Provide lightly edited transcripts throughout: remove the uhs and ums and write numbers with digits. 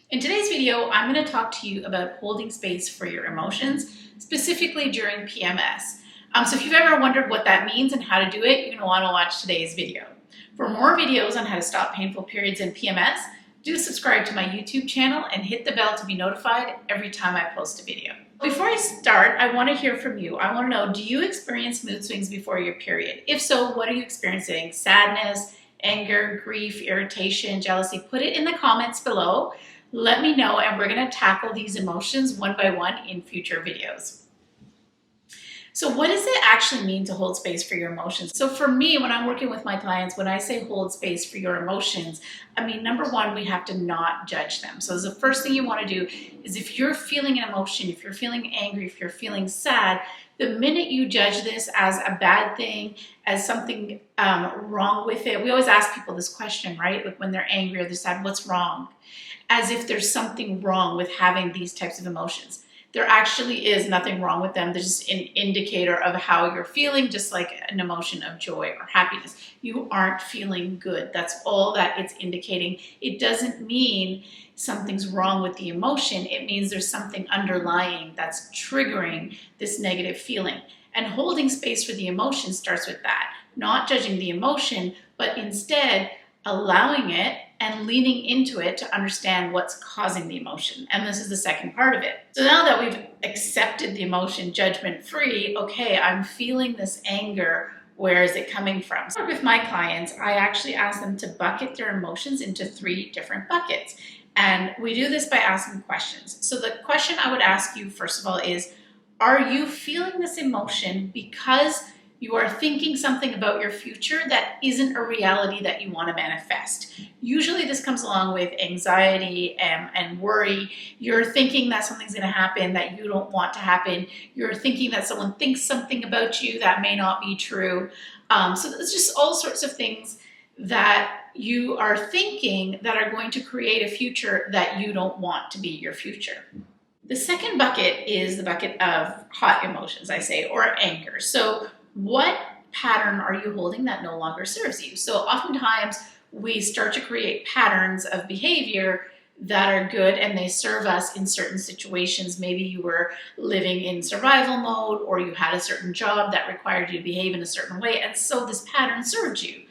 In today's video, I'm going to talk to you about holding space for your emotions, specifically during PMS. So if you've ever wondered what that means and how to do it, you're going to want to watch today's video. For more videos on how to stop painful periods in PMS, do subscribe to my YouTube channel and hit the bell to be notified every time I post a video. Before I start, I want to hear from you. I want to know, do you experience mood swings before your period? If so, what are you experiencing? Sadness, anger, grief, irritation, jealousy? Put it in the comments below. Let me know, and we're going to tackle these emotions one by one in future videos. So what does it actually mean to hold space for your emotions? So for me, when I'm working with my clients, when I say hold space for your emotions, I mean, number one, we have to not judge them. So the first thing you want to do is, if you're feeling an emotion, if you're feeling angry, if you're feeling sad, the minute you judge this as a bad thing, as something wrong with it, we always ask people this question, right? Like when they're angry or they're sad, what's wrong? As if there's something wrong with having these types of emotions. There actually is nothing wrong with them. They're just an indicator of how you're feeling, just like an emotion of joy or happiness. You aren't feeling good. That's all that it's indicating. It doesn't mean something's wrong with the emotion. It means there's something underlying that's triggering this negative feeling. And holding space for the emotion starts with that. Not judging the emotion, but instead allowing it and leaning into it to understand what's causing the emotion. And this is the second part of it. So now that we've accepted the emotion judgment-free, okay, I'm feeling this anger, where is it coming from? So with my clients, I actually ask them to bucket their emotions into 3 different buckets. And we do this by asking questions. So the question I would ask you, first of all, is, are you feeling this emotion because you are thinking something about your future that isn't a reality that you want to manifest? Usually this comes along with anxiety and worry. You're thinking that something's going to happen that you don't want to happen. You're thinking that someone thinks something about you that may not be true. So there's just all sorts of things that you are thinking that are going to create a future that you don't want to be your future. The second bucket is the bucket of hot emotions, I say, or anger. So what pattern are you holding that no longer serves you? So oftentimes we start to create patterns of behavior that are good and they serve us in certain situations. Maybe you were living in survival mode, or you had a certain job that required you to behave in a certain way, and so this pattern served you.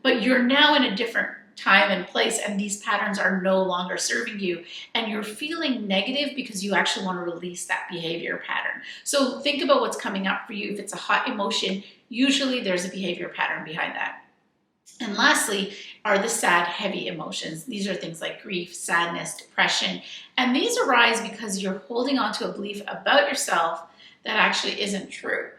But you're now in a different time and place, and these patterns are no longer serving you, and you're feeling negative because you actually want to release that behavior pattern. So think about what's coming up for you. If it's a hot emotion, usually there's a behavior pattern behind that. And lastly are the sad, heavy emotions. These are things like grief, sadness, depression, and these arise because you're holding on to a belief about yourself that actually isn't true.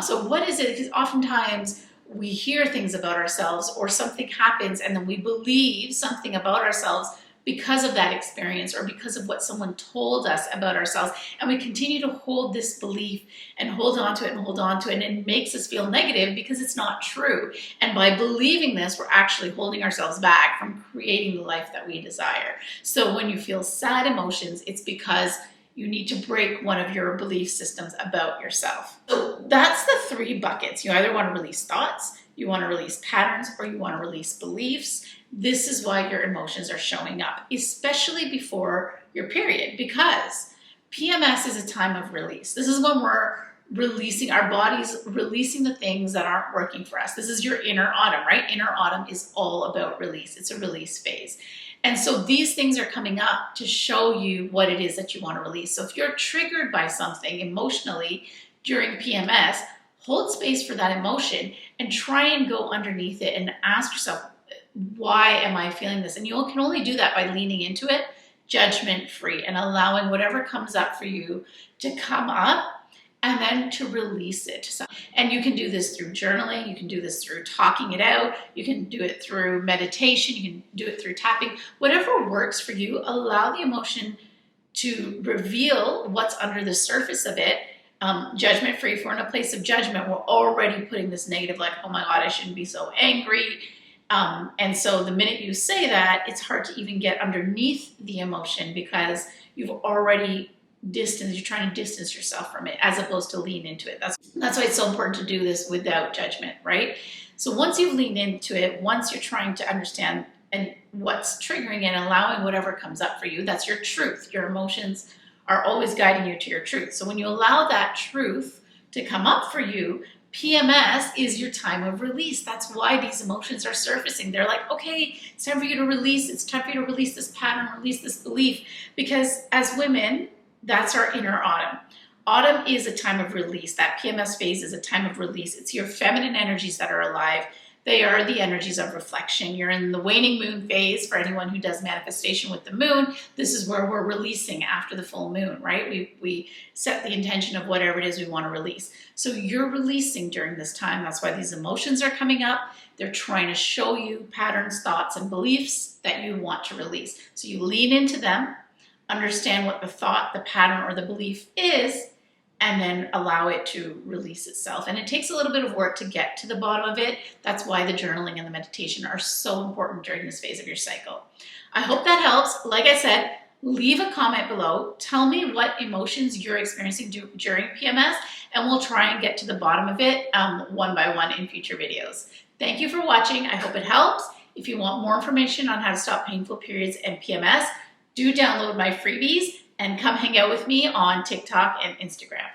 So what is it? Because oftentimes we hear things about ourselves, or something happens and then we believe something about ourselves because of that experience or because of what someone told us about ourselves, and we continue to hold this belief and hold on to it and hold on to it, and it makes us feel negative because it's not true. And by believing this, we're actually holding ourselves back from creating the life that we desire. So when you feel sad emotions, it's because you need to break one of your belief systems about yourself. So that's the 3 buckets. You either want to release thoughts, you want to release patterns, or you want to release beliefs. This is why your emotions are showing up, especially before your period, because PMS is a time of release. This is when we're releasing, our bodies releasing the things that aren't working for us. This is your inner autumn, right? Inner autumn is all about release. It's a release phase. And so these things are coming up to show you what it is that you want to release. So if you're triggered by something emotionally during PMS, hold space for that emotion and try and go underneath it and ask yourself, why am I feeling this? And you can only do that by leaning into it, judgment-free, and allowing whatever comes up for you to come up and then to release it. And you can do this through journaling, you can do this through talking it out, you can do it through meditation, you can do it through tapping. Whatever works for you, allow the emotion to reveal what's under the surface of it. Judgment-free. If we're in a place of judgment, we're already putting this negative, like, oh my God, I shouldn't be so angry. And so the minute you say that, it's hard to even get underneath the emotion because you've already you're trying to distance yourself from it as opposed to lean into it. That's why it's so important to do this without judgment, right? So once you've leaned into it, once you're trying to understand and what's triggering and allowing whatever comes up for you. That's your truth. Your emotions are always guiding you to your truth. So when you allow that truth to come up for you, PMS is your time of release. That's why these emotions are surfacing. They're like, okay, it's time for you to release. It's time for you to release this pattern, release this belief. Because as women, that's our inner autumn. Autumn is a time of release. That PMS phase is a time of release. It's your feminine energies that are alive. They are the energies of reflection. You're in the waning moon phase. For anyone who does manifestation with the moon, this is where we're releasing after the full moon, right? We set the intention of whatever it is we want to release. So you're releasing during this time. That's why these emotions are coming up. They're trying to show you patterns, thoughts, and beliefs that you want to release. So you lean into them, understand what the thought, the pattern, or the belief is, and then allow it to release itself. And it takes a little bit of work to get to the bottom of it. That's why the journaling and the meditation are so important during this phase of your cycle. I hope that helps. Like I said, leave a comment below. Tell me what emotions you're experiencing during PMS, and we'll try and get to the bottom of it one by one in future videos. Thank you for watching. I hope it helps. If you want more information on how to stop painful periods and PMS, do download my freebies and come hang out with me on TikTok and Instagram.